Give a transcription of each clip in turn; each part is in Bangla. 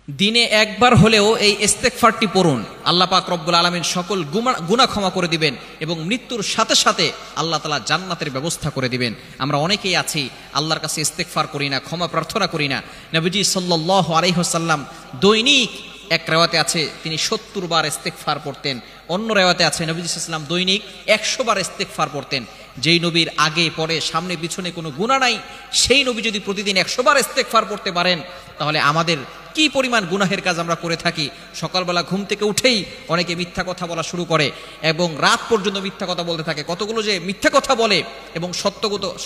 দিনে একবার হলেও এই ইস্তেগফারটি পড়ুন, আল্লাহ পাক রব্বুল আলামিন সকল গুনাহ ক্ষমা করে দিবেন এবং মৃত্যুর সাথে সাথে আল্লাহ তাআলা জান্নাতের ব্যবস্থা করে দিবেন। আমরা অনেকেই আছি আল্লাহর কাছে ইস্তেগফার করি না, ক্ষমা প্রার্থনা করি না। নবীজি সাল্লাল্লাহু আলাইহি ওয়াসাল্লাম দৈনিক, এক রিওয়ায়াতে আছে তিনি 70 বার ইস্তেগফার পড়তেন, অন্য রিওয়ায়াতে আছে নবীজি সাল্লাল্লাহু আলাইহি ওয়াসাল্লাম দৈনিক 100 বার ইস্তেগফার পড়তেন। যেই নবীর আগে পরে সামনে পিছনে কোনো গুনাহ নাই, সেই নবী যদি প্রতিদিন 100 বার ইস্তেগফার পড়তে পারেন, তাহলে আমাদের কি পরিমাণ গুনাহের কাজ আমরা করে থাকি। সকালবেলা ঘুম থেকে উঠেই অনেকে মিথ্যা কথা বলা শুরু করে এবং রাত পর্যন্ত মিথ্যা কথা বলতে থাকে। কতগুলো যে মিথ্যা কথা বলে এবং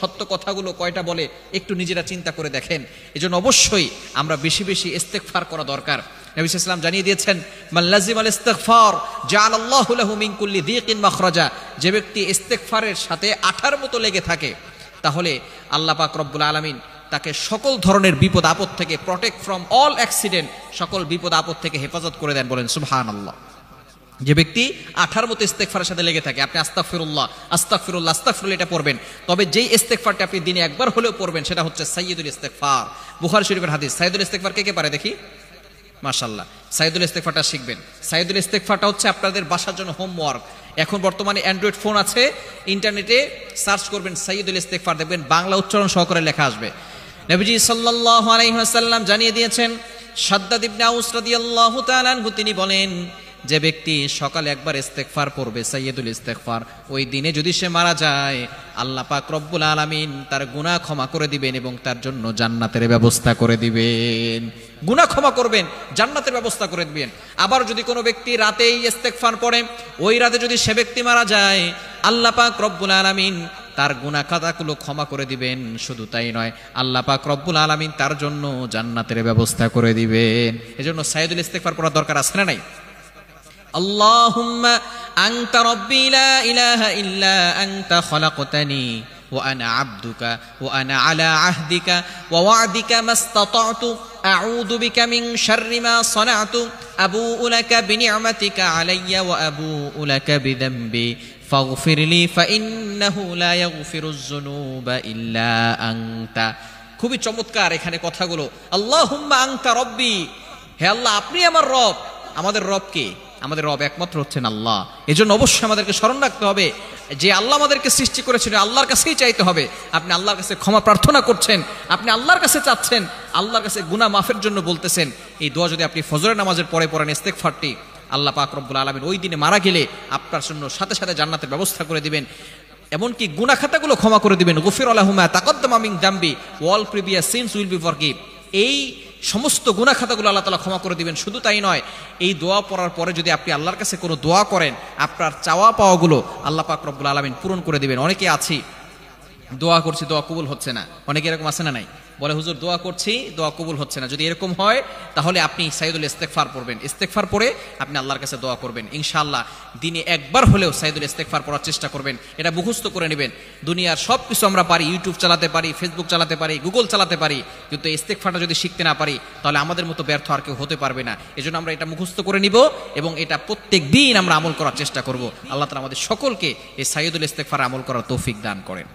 সত্য কথাগুলো কয়টা বলে একটু নিজেরা চিন্তা করে দেখেন। এজন্য অবশ্যই আমরা বেশি বেশি ইস্তেগফার করা দরকার। নবী সাল্লাল্লাহু আলাইহি ওয়াসাল্লাম জানিয়ে দিয়েছেন, মান লাযিমাল ইস্তিগফার জাআলাল্লাহু লাহু মিন কুল্লি যিকিন মাখরাজা। যে ব্যক্তি ইস্তেগফারের সাথে আঠার মতো লেগে থাকে, তাহলে আল্লাহ পাক রব্বুল আলামিন তাকে সকল ধরনের বিপদ আপদ থেকে, প্রটেক্ট ফ্রম অল অ্যাক্সিডেন্ট, সকল বিপদ আপদ থেকে হেফাজত করে দেন। বলেন সুবহানাল্লাহ। যে ব্যক্তি আঠার মতো ইস্তেগফারের সাথে লেগে থাকে, আপনি আস্তাগফিরুল্লাহ আস্তাগফিরুল্লাহ আস্তাগফিরুল্লাহ এটা পড়বেন, তবে যেই ইস্তেগফারটা আপনি দিনে একবার হলেও পড়বেন সেটা হচ্ছে সাইয়্যিদুল ইস্তেগফার। বুখারী শরীফের হাদিস। সাইয়্যিদুল ইস্তেগফার কে কে পারে দেখি? মাশাআল্লাহ, সাইয়্যিদুল ইস্তেগফারটা শিখবেন। সাইয়্যিদুল ইস্তেগফারটা হচ্ছে আপনাদের বাসার জন্য হোমওয়ার্ক। এখন বর্তমানে অ্যান্ড্রয়েড ফোন আছে, ইন্টারনেটে সার্চ করবেন সাইয়্যিদুল ইস্তেগফার, দেখবেন বাংলা উচ্চারণ সহকারে লেখা আসবে। নবীজি সাল্লাল্লাহু আলাইহি ওয়াসাল্লাম জানিয়ে দিয়েছেন, শাদ্দাদ ইবনে আউস রাদিয়াল্লাহু তাআলা আনহু তিনি বলেন, যে ব্যক্তি সকালে একবার ইস্তেগফার পড়বে সাইয়্যিদুল ইস্তেগফার, ওই দিনে যদি সে মারা যায়, আল্লাহ পাক রব্বুল আলামিন তার গুনাহ ক্ষমা করে দিবেন এবং তার জন্য জান্নাতের ব্যবস্থা করে দিবেন। গুনাহ ক্ষমা করবেন, জান্নাতের ব্যবস্থা করে দিবেন। আবার যদি কোনো ব্যক্তি রাতেই ইস্তেগফার পড়ে, ওই রাতে যদি সে ব্যক্তি মারা যায়, আল্লাহ পাক রব্বুল আলামিন তার গুনাহ খাতাগুলো ক্ষমা করে দিবেন। শুধু তাই নয়, আল্লাহ পাক রব্বুল আলামিন তার জন্য জান্নাতের ব্যবস্থা করে দিবেন। এজন্য সাইয়্যিদুল ইস্তেগফার পড়ার দরকার আছে না নাই? আল্লাহুম্মা আনতা রাব্বি লা ইলাহা ইল্লা আনতা খালাকতানি ওয়া আনা আবদুকা ওয়া আনা আলা আহদিকা ওয়া ওয়া'দিকা মাসতাতা'তু আউযু বিকা মিন শাররি মা সানা'তু আবুউ লাকা বিনি'মাতিকা আলাইয়া ওয়া আবুউ লাকা বিযামবি ফাগফিরলি ফাইন্নাহু লা ইয়াগফিরুয যুনুবা ইল্লা আনতা। খুবই চমৎকার এখানে কথাগুলো। আল্লাহুম্মা আনতা রাব্বি, হে আল্লাহ আপনি আমার রব। আমাদের রব কে? আমাদের রব একমাত্র হচ্ছেন আল্লাহ। এজন্য অবশ্যই আমাদেরকে স্মরণ রাখতে হবে যে আল্লাহ আমাদেরকে সৃষ্টি করেছেন, আল্লাহর কাছেই চাইতে হবে। আপনি আল্লাহর কাছে ক্ষমা প্রার্থনা করছেন, আপনি আল্লাহর কাছে চাচ্ছেন, আল্লাহর কাছে গুনাহ মাফের জন্য বলতেছেন। এই দোয়া যদি আপনি ফজরের নামাজের পরে পড়েন ইস্তেগফারটি, আল্লাহ পাক রব্বুল আলামিন ওই দিনে মারা গেলে আপনার জন্য সাথে সাথে জান্নাতের ব্যবস্থা করে দিবেন। এমনকি গুনাহ খাতাগুলো ক্ষমা করে দিবেন। গফিরা লাহু মা তাকাদ্দামা মিন যামবি all previous sins will be forgive. এই সমস্ত গুনাহ খাতাগুলো আল্লাহ তাআলা ক্ষমা করে দিবেন। শুধু তাই নয়, এই দোয়া পড়ার পরে যদি আপনি আল্লাহর কাছে কোনো দোয়া করেন, আপনার চাওয়া পাওয়াগুলো আল্লাহ পাক রব্বুল আলামিন পূরণ করে দিবেন। অনেকে আছি দোয়া করছি, দোয়া কবুল হচ্ছে না। অনেকে এরকম আছে না নাই? বলে হুজুর দোয়া করছি, দোয়া কবুল হচ্ছে না। যদি এরকম হয়, তাহলে আপনি সাইয়্যিদুল ইস্তেগফার পড়বেন। ইস্তেগফার পড়ে আপনি আল্লাহর কাছে দোয়া করবেন। ইনশাআল্লাহ দিনে একবার হলেও সাইয়্যিদুল ইস্তেগফার পড়ার চেষ্টা করবেন। এটা মুখস্থ করে নেবেন। দুনিয়ার সব কিছু আমরা পারি, ইউটিউব চালাতে পারি, ফেসবুক চালাতে পারি, গুগল চালাতে পারি, কিন্তু ইস্তেগফারটা যদি শিখতে না পারি, তাহলে আমাদের মতো ব্যর্থ আর কেউ হতে পারবে না। এজন্য আমরা এটা মুখস্থ করে নিব এবং এটা প্রত্যেক দিন আমরা আমল করার চেষ্টা করব। আল্লাহ তাআলা আমাদের সকলকে এই সাইয়্যিদুল ইস্তেগফার আমল করার তৌফিক দান করেন।